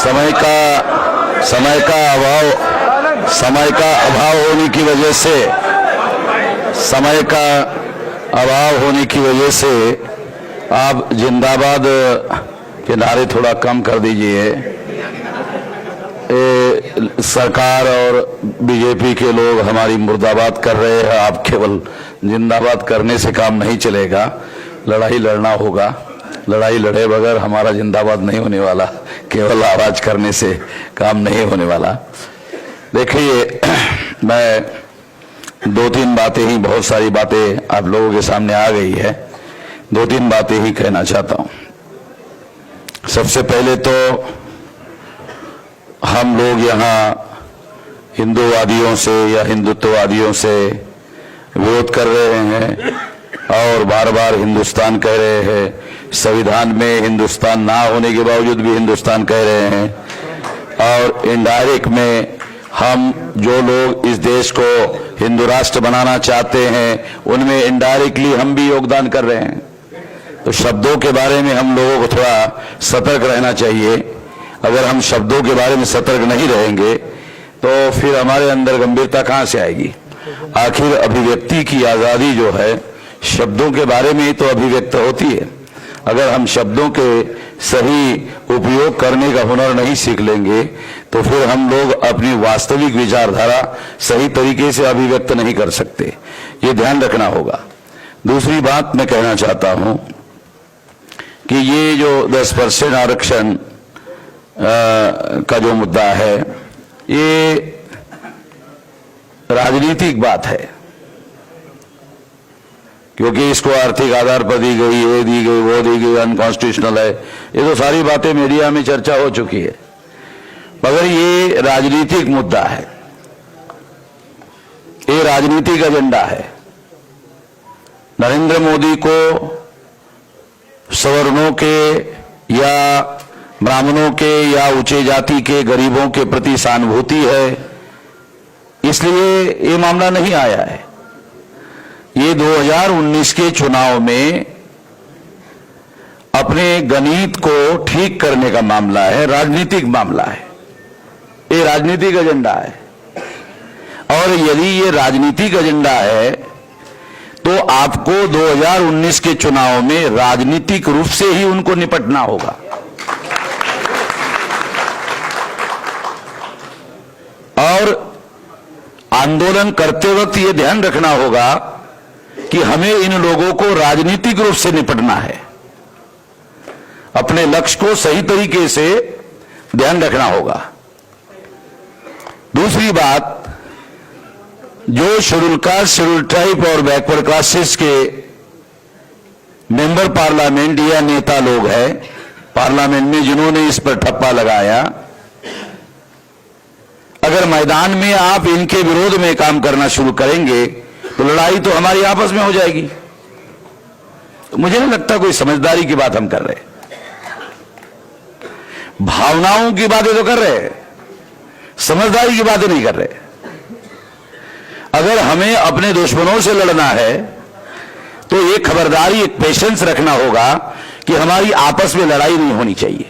समय का अभाव होने की वजह से आप जिंदाबाद के नारे थोड़ा कम कर दीजिए। सरकार और बीजेपी के लोग हमारी मुर्दाबाद कर रहे हैं, आप केवल जिंदाबाद करने से काम नहीं चलेगा, लड़ाई लड़ना होगा। लड़ाई लड़े बगैर हमारा जिंदाबाद नहीं होने वाला, केवल आवाज करने से काम नहीं होने वाला। देखिए, मैं दो तीन बातें ही, बहुत सारी बातें आप लोगों के सामने आ गई है, दो तीन बातें ही कहना चाहता हूं। सबसे पहले तो हम लोग यहाँ हिंदूवादियों से या हिंदुत्ववादियों से विरोध कर रहे हैं और बार बार हिंदुस्तान कह रहे हैं, संविधान में हिंदुस्तान ना होने के बावजूद भी हिंदुस्तान कह रहे हैं, और इनडायरेक्ट में हम जो लोग इस देश को हिंदू राष्ट्र बनाना चाहते हैं उनमें इनडायरेक्टली हम भी योगदान कर रहे हैं। तो शब्दों के बारे में हम लोगों को थोड़ा सतर्क रहना चाहिए। अगर हम शब्दों के बारे में सतर्क नहीं रहेंगे तो फिर हमारे अंदर गंभीरता कहां से आएगी। आखिर अभिव्यक्ति की आजादी जो है शब्दों के बारे में ही तो अभिव्यक्त होती है। अगर हम शब्दों के सही उपयोग करने का हुनर नहीं सीख लेंगे तो फिर हम लोग अपनी वास्तविक विचारधारा सही तरीके से अभिव्यक्त नहीं कर सकते, ये ध्यान रखना होगा। दूसरी बात मैं कहना चाहता हूं कि ये जो 10% आरक्षण का जो मुद्दा है ये राजनीतिक बात है, क्योंकि इसको आर्थिक आधार पर दी गई, ये दी गई, वो दी गई, अनकॉन्स्टिट्यूशनल है, ये तो सारी बातें मीडिया में चर्चा हो चुकी है। मगर ये राजनीतिक मुद्दा है, ये राजनीतिक एजेंडा है। नरेंद्र मोदी को सवर्णों के या ब्राह्मणों के या ऊंचे जाति के गरीबों के प्रति सहानुभूति है, इसलिए ये मामला नहीं आया है। ये 2019 के चुनाव में अपने गणित को ठीक करने का मामला है, राजनीतिक मामला है, ये राजनीतिक एजेंडा है। और यदि ये राजनीतिक एजेंडा है तो आपको 2019 के चुनाव में राजनीतिक रूप से ही उनको निपटना होगा। और आंदोलन करते वक्त ये ध्यान रखना होगा कि हमें इन लोगों को राजनीतिक रूप से निपटना है, अपने लक्ष्य को सही तरीके से ध्यान रखना होगा। दूसरी बात, जो शेड्यूल कास्ट, शेड्यूल ट्राइब और बैकवर्ड क्लासेस के मेंबर पार्लियामेंट या नेता लोग हैं पार्लियामेंट में जिन्होंने इस पर ठप्पा लगाया, अगर मैदान में आप इनके विरोध में काम करना शुरू करेंगे तो लड़ाई तो हमारी आपस में हो जाएगी। तो मुझे नहीं लगता कोई समझदारी की बात हम कर रहे, भावनाओं की बातें तो कर रहे, समझदारी की बातें नहीं कर रहे। अगर हमें अपने दुश्मनों से लड़ना है तो एक खबरदारी, एक पेशेंस रखना होगा कि हमारी आपस में लड़ाई नहीं होनी चाहिए,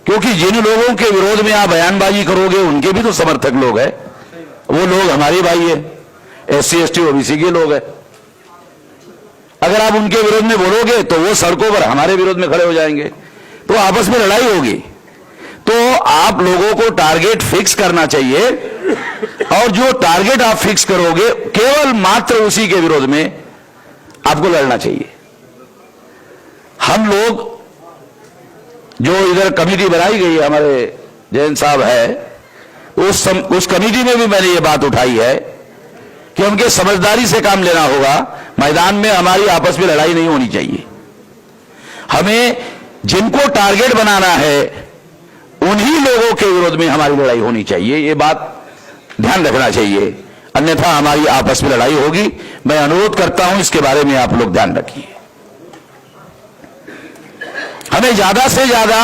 क्योंकि जिन लोगों के विरोध में आप बयानबाजी करोगे उनके भी तो समर्थक लोग हैं, वो लोग हमारे भाई है, SC ST OBC के लोग हैं। अगर आप उनके विरोध में बोलोगे तो वो सड़कों पर हमारे विरोध में खड़े हो जाएंगे, तो आपस में लड़ाई होगी। तो आप लोगों को टारगेट फिक्स करना चाहिए, और जो टारगेट आप फिक्स करोगे केवल मात्र उसी के विरोध में आपको लड़ना चाहिए। हम लोग जो इधर कमेटी बनाई गई है, हमारे जैन साहब है, उस कमेटी में भी मैंने ये बात उठाई है कि हमके समझदारी से काम लेना होगा। मैदान में हमारी आपस में लड़ाई नहीं होनी चाहिए। हमें जिनको टारगेट बनाना है उन्हीं लोगों के विरोध में हमारी लड़ाई होनी चाहिए, ये बात ध्यान रखना चाहिए, अन्यथा हमारी आपस में लड़ाई होगी। मैं अनुरोध करता हूं इसके बारे में आप लोग ध्यान रखिए। हमें ज्यादा से ज्यादा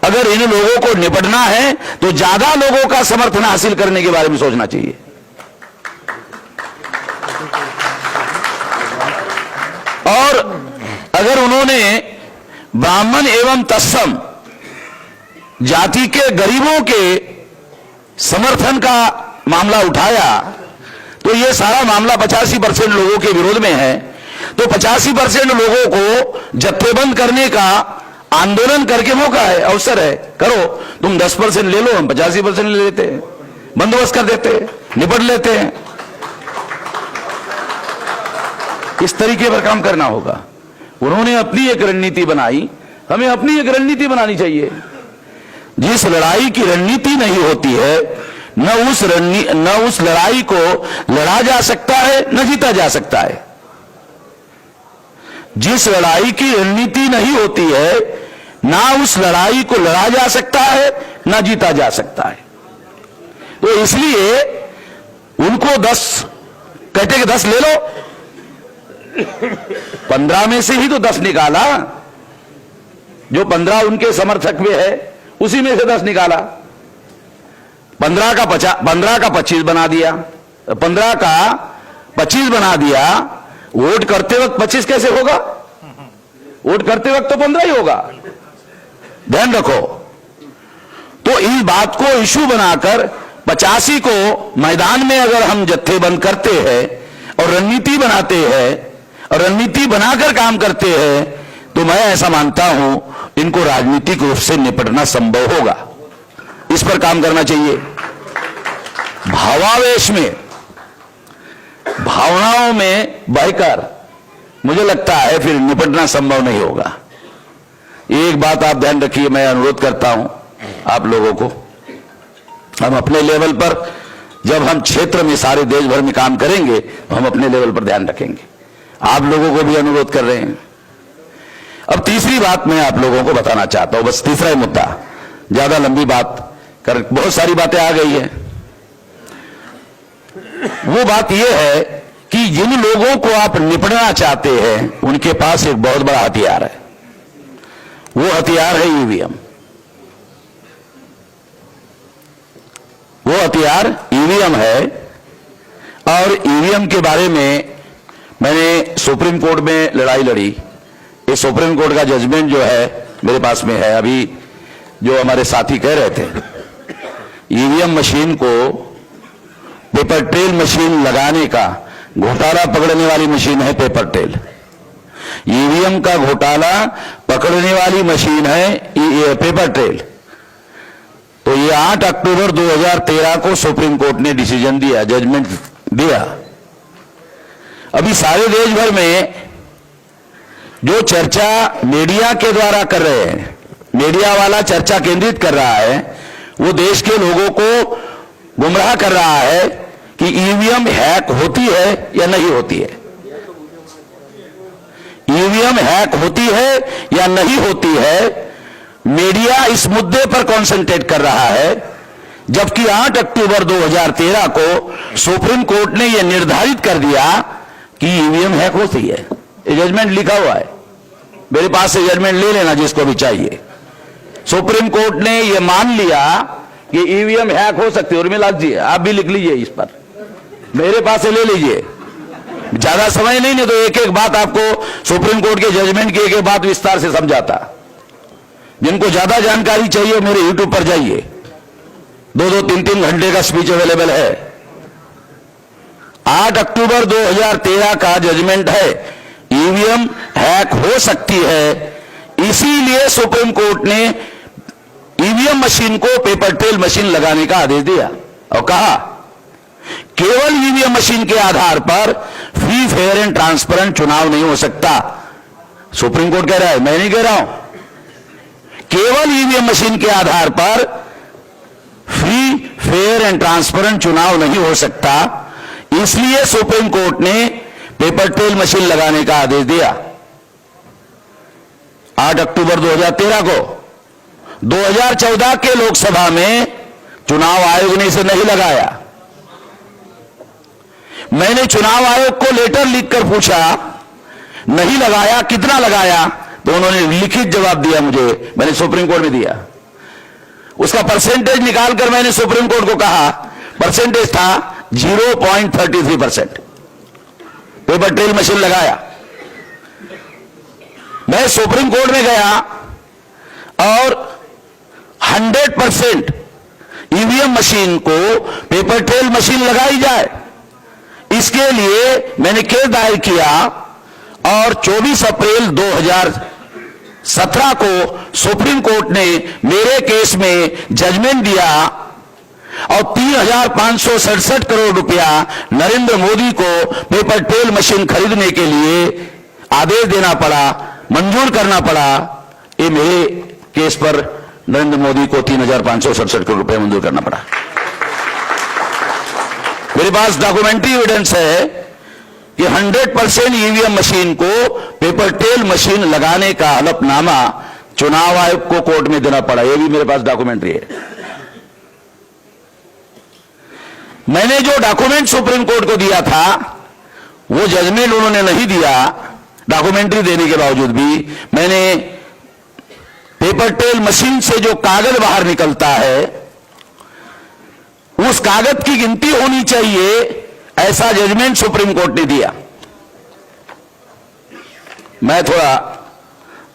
अगर इन लोगों को निपटना है तो ज्यादा लोगों का समर्थन हासिल करने के बारे में सोचना चाहिए। और अगर उन्होंने ब्राह्मण एवं तत्सम जाति के गरीबों के समर्थन का मामला उठाया तो ये सारा मामला 85% लोगों के विरोध में है। तो 85% लोगों को जत्थेबंद करने का आंदोलन करके मौका है, अवसर है, करो। तुम 10% ले लो, हम 85% ले लेते हैं, बंदोबस्त कर देते हैं, निपट लेते हैं। इस तरीके पर काम करना होगा। उन्होंने अपनी एक रणनीति बनाई, हमें अपनी एक रणनीति बनानी चाहिए। जिस लड़ाई की रणनीति नहीं होती है, न उस लड़ाई को लड़ा जा सकता है, न जीता जा सकता है। जिस लड़ाई की रणनीति नहीं होती है, ना उस लड़ाई को लड़ा जा सकता है, ना जीता जा सकता है। तो इसलिए उनको 10 कहते कि 10 ले लो, 15 में से ही तो 10 निकाला। जो 15 उनके समर्थक में है, उसी में से 10 निकाला। 15 का 25 बना दिया, 15 का 25 बना दिया। वोट करते वक्त 25 कैसे होगा? वोट करते वक्त तो 15 ही होगा, ध्यान रखो। तो इस बात को इशू बनाकर 85 को मैदान में अगर हम जत्थेबंद करते हैं और रणनीति बनाते हैं और रणनीति बनाकर काम करते हैं, तो मैं ऐसा मानता हूं इनको राजनीतिक रूप से निपटना संभव होगा। इस पर काम करना चाहिए। भावावेश में, भावनाओं में बहकर मुझे लगता है फिर निपटना संभव नहीं होगा। एक बात आप ध्यान रखिए, मैं अनुरोध करता हूं आप लोगों को, हम अपने लेवल पर, जब हम क्षेत्र में सारे देश भर में काम करेंगे तो हम अपने लेवल पर ध्यान रखेंगे। आप लोगों को भी अनुरोध कर रहे हैं। अब तीसरी बात मैं आप लोगों को बताना चाहता हूं, बस तीसरा ही मुद्दा, ज्यादा लंबी बात कर, बहुत सारी बातें आ गई है। वो बात यह है कि जिन लोगों को आप निपटना चाहते हैं उनके पास एक बहुत बड़ा हथियार है। वो हथियार है ईवीएम। वो हथियार ईवीएम है। और ईवीएम के बारे में मैंने सुप्रीम कोर्ट में लड़ाई लड़ी। ये सुप्रीम कोर्ट का जजमेंट जो है मेरे पास में है। अभी जो हमारे साथी कह रहे थे, ईवीएम मशीन को पेपर ट्रेल मशीन लगाने का घोटाला पकड़ने वाली मशीन है पेपर ट्रेल। ईवीएम का घोटाला पकड़ने वाली मशीन है पेपर ट्रेल। तो ये 8 अक्टूबर 2013 को सुप्रीम कोर्ट ने डिसीजन दिया, जजमेंट दिया। अभी सारे देश भर में जो चर्चा मीडिया के द्वारा कर रहे हैं, मीडिया वाला चर्चा केंद्रित कर रहा है, वो देश के लोगों को गुमराह कर रहा है कि ईवीएम हैक होती है या नहीं होती है। ईवीएम हैक होती है या नहीं होती है, मीडिया इस मुद्दे पर कॉन्सेंट्रेट कर रहा है। जबकि 8 अक्टूबर 2013 को सुप्रीम कोर्ट ने यह निर्धारित कर दिया कि ईवीएम हैक होती है। ये जजमेंट लिखा हुआ है, मेरे पास से जजमेंट ले लेना जिसको भी चाहिए। सुप्रीम कोर्ट ने यह मान लिया कि ईवीएम हैक हो सकती है। और मिला दीजिए, आप भी लिख लीजिए, इस पर मेरे पास से ले लीजिए। ज्यादा समय नहीं तो एक एक बात आपको सुप्रीम कोर्ट के जजमेंट की एक एक बात विस्तार से समझाता। जिनको ज्यादा जानकारी चाहिए मेरे यूट्यूब पर जाइए, 2-2, 3-3 घंटे का स्पीच अवेलेबल है। 8 अक्टूबर 2013 का जजमेंट है, ईवीएम हैक हो सकती है। इसीलिए सुप्रीम कोर्ट ने ईवीएम मशीन को पेपर ट्रेल मशीन लगाने का आदेश दिया और कहा केवल ईवीएम मशीन के आधार पर फ्री, फेयर एंड ट्रांसपेरेंट चुनाव नहीं हो सकता। सुप्रीम कोर्ट कह रहा है, मैं नहीं कह रहा हूं। केवल ईवीएम मशीन के आधार पर फ्री, फेयर एंड ट्रांसपेरेंट चुनाव नहीं हो सकता। इसलिए सुप्रीम कोर्ट ने पेपर ट्रेल मशीन लगाने का आदेश दिया 8 अक्टूबर 2013 को। 2014 के लोकसभा में चुनाव आयोग ने इसे नहीं लगाया। मैंने चुनाव आयोग को लेटर लिखकर पूछा, नहीं लगाया, कितना लगाया? तो उन्होंने लिखित जवाब दिया मुझे, मैंने सुप्रीम कोर्ट में दिया। उसका परसेंटेज निकालकर मैंने सुप्रीम कोर्ट को कहा, परसेंटेज था 0.33%। पेपर ट्रेल मशीन लगाया। मैं सुप्रीम कोर्ट में गया और 100% ईवीएम मशीन को पेपर ट्रेल मशीन लगाई जाए। इसके लिए मैंने केस दायर किया और 24 अप्रैल 2017 को सुप्रीम कोर्ट ने मेरे केस में जजमेंट दिया और 3,567 करोड़ रुपया नरेंद्र मोदी को पेपर ट्रेल मशीन खरीदने के लिए आदेश देना पड़ा, मंजूर करना पड़ा। ये मेरे केस पर नरेंद्र मोदी को 3,567 करोड़ रुपया मंजूर करना पड़ा। मेरे पास डॉक्यूमेंट्री एविडेंस है कि 100% ईवीएम मशीन को पेपर ट्रेल मशीन लगाने का हलफनामा चुनाव आयोग को कोर्ट में देना पड़ा। यह भी मेरे पास डॉक्यूमेंट्री है। मैंने जो डॉक्यूमेंट सुप्रीम कोर्ट को दिया था वो जजमेंट उन्होंने नहीं दिया। डॉक्यूमेंट्री देने के बावजूद भी मैंने पेपर ट्रेल मशीन से जो कागज बाहर निकलता है उस कागज की गिनती होनी चाहिए, ऐसा जजमेंट सुप्रीम कोर्ट ने दिया। मैं थोड़ा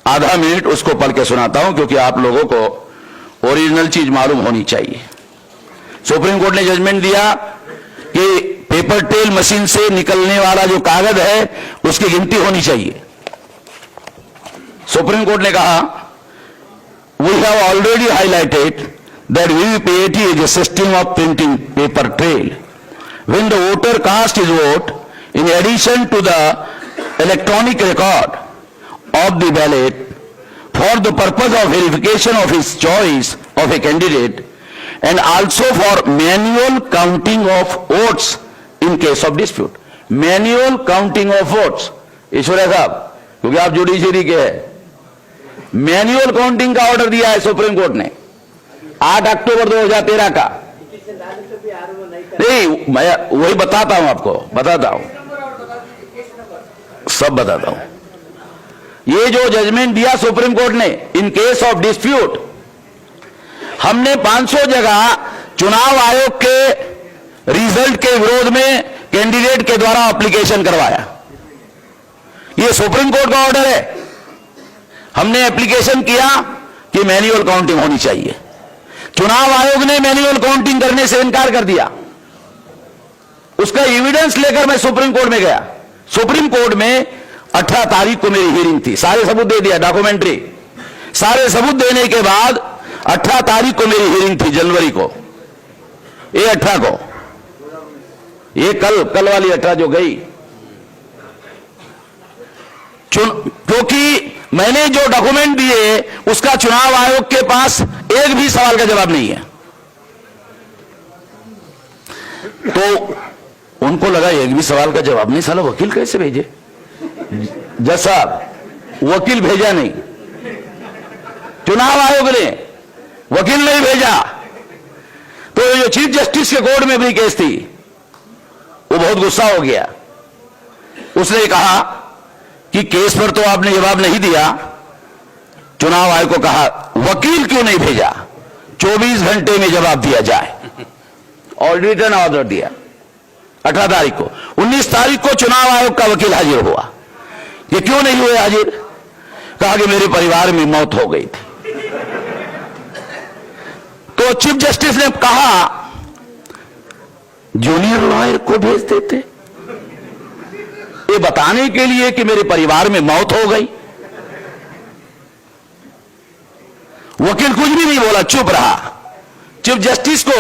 आधा मिनट उसको पढ़ के सुनाता हूं क्योंकि आप लोगों को ओरिजिनल चीज मालूम होनी चाहिए। सुप्रीम कोर्ट ने जजमेंट दिया कि पेपर ट्रेल मशीन से निकलने वाला जो कागज है उसकी गिनती होनी चाहिए। सुप्रीम कोर्ट ने कहा, we have already highlighted that VVPAT is a system of printing paper trail. When the voter casts his vote, in addition to the electronic record of the ballot for the purpose of verification of his choice of a candidate and also for manual counting of votes in case of dispute. Manual counting of votes. Ishwariya साहब, क्योंकि आप judiciary के हैं, manual counting का order दिया है supreme court ने 8 अक्टूबर 2013 का। नहीं, मैं वही बताता हूं, आपको बताता हूं, सब बताता हूं। ये जो जजमेंट दिया सुप्रीम कोर्ट ने इन केस ऑफ डिस्प्यूट, हमने 500 जगह चुनाव आयोग के रिजल्ट के विरोध में कैंडिडेट के द्वारा एप्लीकेशन करवाया। ये सुप्रीम कोर्ट का ऑर्डर है। हमने एप्लीकेशन किया कि मैन्युअल काउंटिंग होनी चाहिए। चुनाव आयोग ने मैन्युअल काउंटिंग करने से इनकार कर दिया। उसका एविडेंस लेकर मैं सुप्रीम कोर्ट में गया। सुप्रीम कोर्ट में 18 तारीख को मेरी हियरिंग थी। सारे सबूत दे दिया, डॉक्यूमेंट्री सारे सबूत देने के बाद 18 तारीख को मेरी हियरिंग थी, जनवरी को। ये 18 को, ये कल वाली 18 जो गई, क्योंकि मैंने जो डॉक्यूमेंट दिए उसका चुनाव आयोग के पास एक भी सवाल का जवाब नहीं है। तो उनको लगा एक भी सवाल का जवाब नहीं, साला वकील कैसे भेजे? जज साहब, वकील भेजा नहीं, चुनाव आयोग ने वकील नहीं भेजा। तो जो चीफ जस्टिस के कोर्ट में भी केस थी, वो बहुत गुस्सा हो गया। उसने कहा कि केस पर तो आपने जवाब नहीं दिया। चुनाव आयोग को कहा, वकील क्यों नहीं भेजा? 24 घंटे में जवाब दिया जाए। और रिटर्न ऑर्डर दिया 18 तारीख को। 19 तारीख को चुनाव आयोग का वकील हाजिर हुआ। ये क्यों नहीं हुए हाजिर? कहा कि मेरे परिवार में मौत हो गई थी। तो चीफ जस्टिस ने कहा, जूनियर लॉयर को भेज देते ये बताने के लिए कि मेरे परिवार में मौत हो गई। वकील कुछ भी नहीं बोला, चुप रहा। चीफ जस्टिस को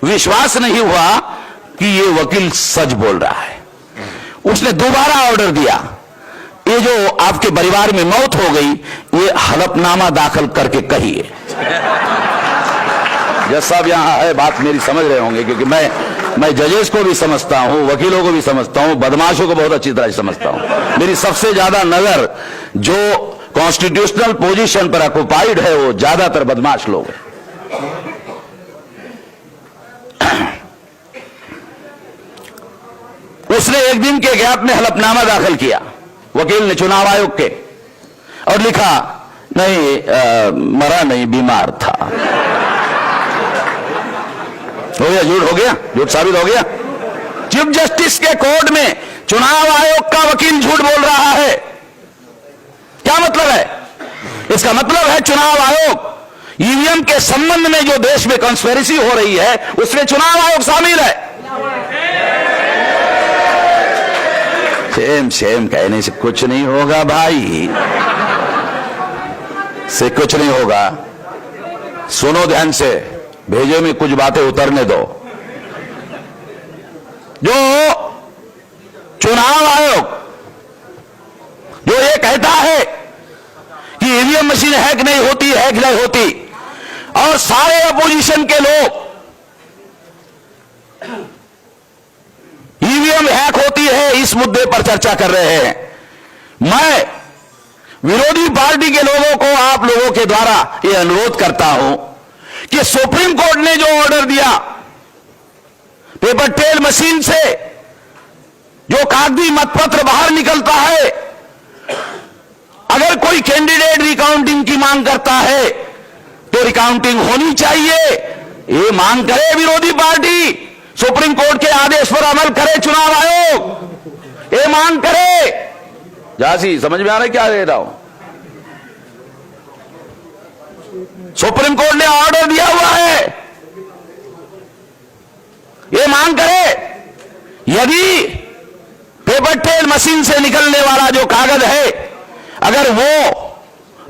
विश्वास नहीं हुआ कि ये वकील सच बोल रहा है। उसने दोबारा ऑर्डर दिया, ये जो आपके परिवार में मौत हो गई, ये हलफनामा दाखिल करके कहिए। जज साहब यहां है, बात मेरी समझ रहे होंगे, क्योंकि मैं जजेस को भी समझता हूं, वकीलों को भी समझता हूं, बदमाशों को बहुत अच्छी तरह से समझता हूं। मेरी सबसे ज्यादा नजर जो कॉन्स्टिट्यूशनल पोजीशन पर ऑक्युपाइड है वो ज्यादातर बदमाश लोग हैं। उसने एक दिन के गैप में हलफनामा दाखिल किया वकील ने चुनाव आयोग के, और लिखा, नहीं मरा नहीं, बीमार था। हो गया, झूठ हो गया, झूठ साबित हो गया। चीफ जस्टिस के कोर्ट में चुनाव आयोग का वकील झूठ बोल रहा है। क्या मतलब है? इसका मतलब है चुनाव आयोग ईवीएम के संबंध में जो देश में कॉन्स्पिरेसी हो रही है उसमें चुनाव आयोग शामिल है। सेम सेम कहने से कुछ नहीं होगा भाई, से कुछ नहीं होगा। सुनो ध्यान से, भेजे में कुछ बातें उतरने दो। जो चुनाव आयोग जो ये कहता है कि ईवीएम मशीन हैक नहीं होती, हैक नहीं होती, और सारे अपोजिशन के लोग ईवीएम हैक होती है इस मुद्दे पर चर्चा कर रहे हैं। मैं विरोधी पार्टी के लोगों को, आप लोगों के द्वारा यह अनुरोध करता हूं कि सुप्रीम कोर्ट ने जो ऑर्डर दिया, पेपर ट्रेल मशीन से जो कागजी मतपत्र बाहर निकलता है, अगर कोई कैंडिडेट रिकाउंटिंग की मांग करता है तो रिकाउंटिंग होनी चाहिए, ये मांग करे विरोधी पार्टी। सुप्रीम कोर्ट के आदेश पर अमल करे चुनाव आयोग, ये मांग करे। झांसी समझ में आ रहा है क्या दे रहा हूं? सुप्रीम कोर्ट ने ऑर्डर दिया हुआ है, ये मांग करे यदि पेपर ट्रेल मशीन से निकलने वाला जो कागज है, अगर वो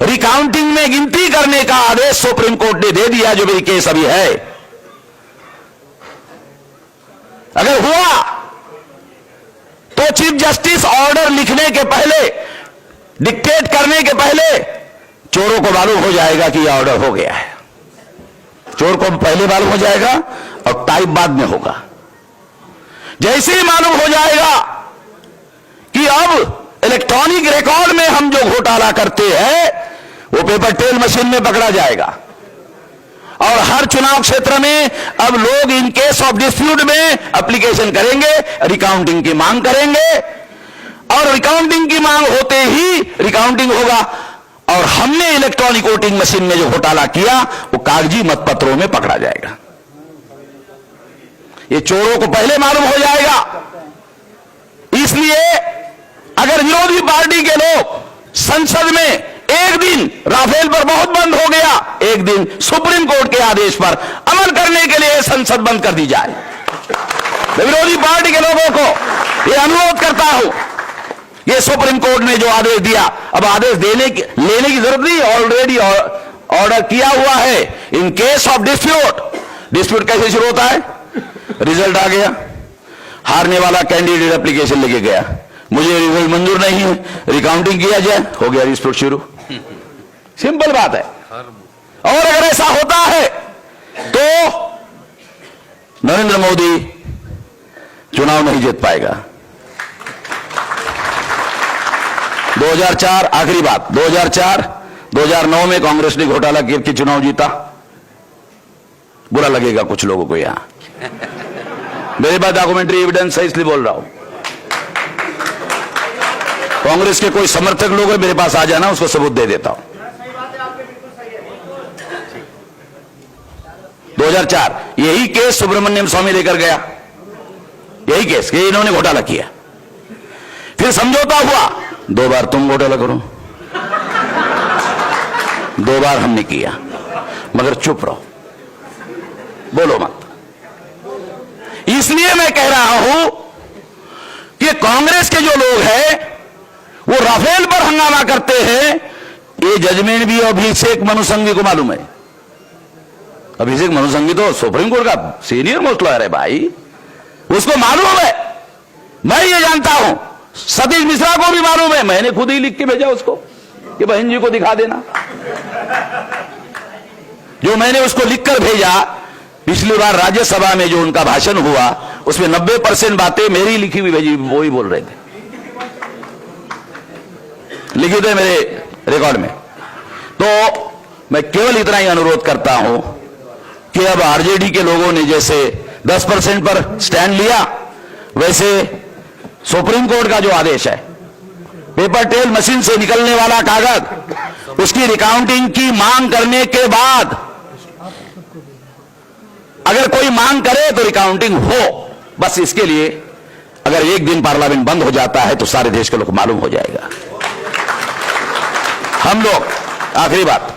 रिकाउंटिंग में गिनती करने का आदेश सुप्रीम कोर्ट ने दे दिया, जो मेरी केस अभी है, अगर हुआ तो चीफ जस्टिस ऑर्डर लिखने के पहले, डिक्टेट करने के पहले चोरों को मालूम हो जाएगा कि यह ऑर्डर हो गया है। चोर को पहले मालूम हो जाएगा और टाइप बाद में होगा। जैसे ही मालूम हो जाएगा कि अब इलेक्ट्रॉनिक रिकॉर्ड में हम जो घोटाला करते हैं वो पेपर ट्रेल मशीन में पकड़ा जाएगा। और हर चुनाव क्षेत्र में अब लोग इन केस ऑफ डिस्प्यूट में एप्लीकेशन करेंगे, रिकाउंटिंग की मांग करेंगे, और रिकाउंटिंग की मांग होते ही रिकाउंटिंग होगा। और हमने इलेक्ट्रॉनिक वोटिंग मशीन में जो घोटाला किया वो कागजी मतपत्रों में पकड़ा जाएगा। ये चोरों को पहले मालूम हो जाएगा। इसलिए अगर विरोधी पार्टी के लोग संसद में एक दिन राफेल पर बहुत बंद हो गया, एक दिन सुप्रीम कोर्ट के आदेश पर अमल करने के लिए संसद बंद कर दी जाए। मैं विरोधी पार्टी के लोगों को यह अनुरोध करता हूं, यह सुप्रीम कोर्ट ने जो आदेश दिया, अब आदेश लेने की जरूरत नहीं, ऑलरेडी ऑर्डर किया हुआ है। इन केस ऑफ डिस्प्यूट कैसे शुरू होता है? रिजल्ट आ गया, हारने वाला कैंडिडेट एप्लीकेशन लेके गया, मुझे रिजल्ट मंजूर नहीं है, रिकाउंटिंग किया जाए, हो गया डिस्प्यूट शुरू। सिंपल बात है। और अगर ऐसा होता है तो नरेंद्र मोदी चुनाव नहीं जीत पाएगा। 2004 आखिरी बात, 2009 में कांग्रेस ने घोटाला करके चुनाव जीता। बुरा लगेगा कुछ लोगों को यहां, मेरे पास डॉक्यूमेंट्री एविडेंस है इसलिए बोल रहा हूं। कांग्रेस के कोई समर्थक लोग हैं, मेरे पास आ जाना, उसको सबूत दे देता हूं। 2004 यही केस सुब्रमण्यम स्वामी लेकर गया, यही केस कि इन्होंने घोटाला किया। फिर समझौता हुआ, 2 बार तुम घोटाला करो, 2 बार हमने किया, मगर चुप रहो, बोलो मत। इसलिए मैं कह रहा हूं कि कांग्रेस के जो लोग हैं वो राफेल पर हंगामा करते हैं। ये जजमेंट भी अभिषेक मनु सिंघवी को मालूम है। अभिषेक मनु सिंघवी तो सुप्रीम कोर्ट का सीनियर मोस्ट लॉयर है भाई, उसको मालूम है। मैं ये जानता हूं, सतीश मिश्रा को भी मालूम है, मैंने खुद ही लिख के भेजा उसको कि बहन जी को दिखा देना। जो मैंने उसको लिखकर भेजा, पिछली बार राज्यसभा में जो उनका भाषण हुआ उसमें 90% बातें मेरी लिखी हुई भेजी, वो ही बोल रहे थे, लिखित है मेरे रिकॉर्ड में। तो मैं केवल इतना ही अनुरोध करता हूं कि अब आरजेडी के लोगों ने जैसे 10% पर स्टैंड लिया, वैसे सुप्रीम कोर्ट का जो आदेश है, पेपर ट्रेल मशीन से निकलने वाला कागज, उसकी रिकाउंटिंग की मांग करने के बाद अगर कोई मांग करे तो रिकाउंटिंग हो। बस इसके लिए अगर एक दिन पार्लियामेंट बंद हो जाता है तो सारे देश के लोग मालूम हो जाएगा। हम लोग, आखिरी बात,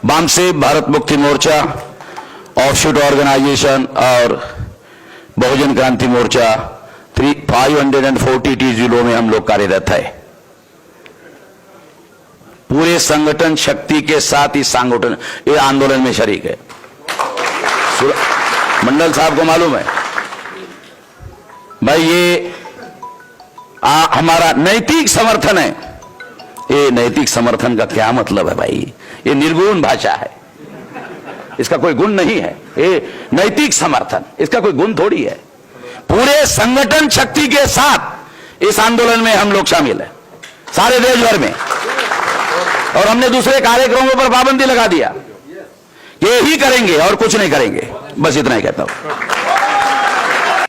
वामसे भारत मुक्ति मोर्चा, ऑफशूट ऑर्गेनाइजेशन और बहुजन क्रांति मोर्चा 540 जिलों में हम लोग कार्यरत है। पूरे संगठन शक्ति के साथ इस संगठन ये आंदोलन में शरीक है। मंडल साहब को मालूम है भाई, ये हमारा नैतिक समर्थन है। ये नैतिक समर्थन का क्या मतलब है भाई? ये निर्गुण भाषा है, इसका कोई गुण नहीं है। ये नैतिक समर्थन, इसका कोई गुण थोड़ी है। पूरे संगठन शक्ति के साथ इस आंदोलन में हम लोग शामिल हैं, सारे देश भर में। और हमने दूसरे कार्यक्रमों पर पाबंदी लगा दिया, ये ही करेंगे और कुछ नहीं करेंगे। बस इतना ही कहता हूं।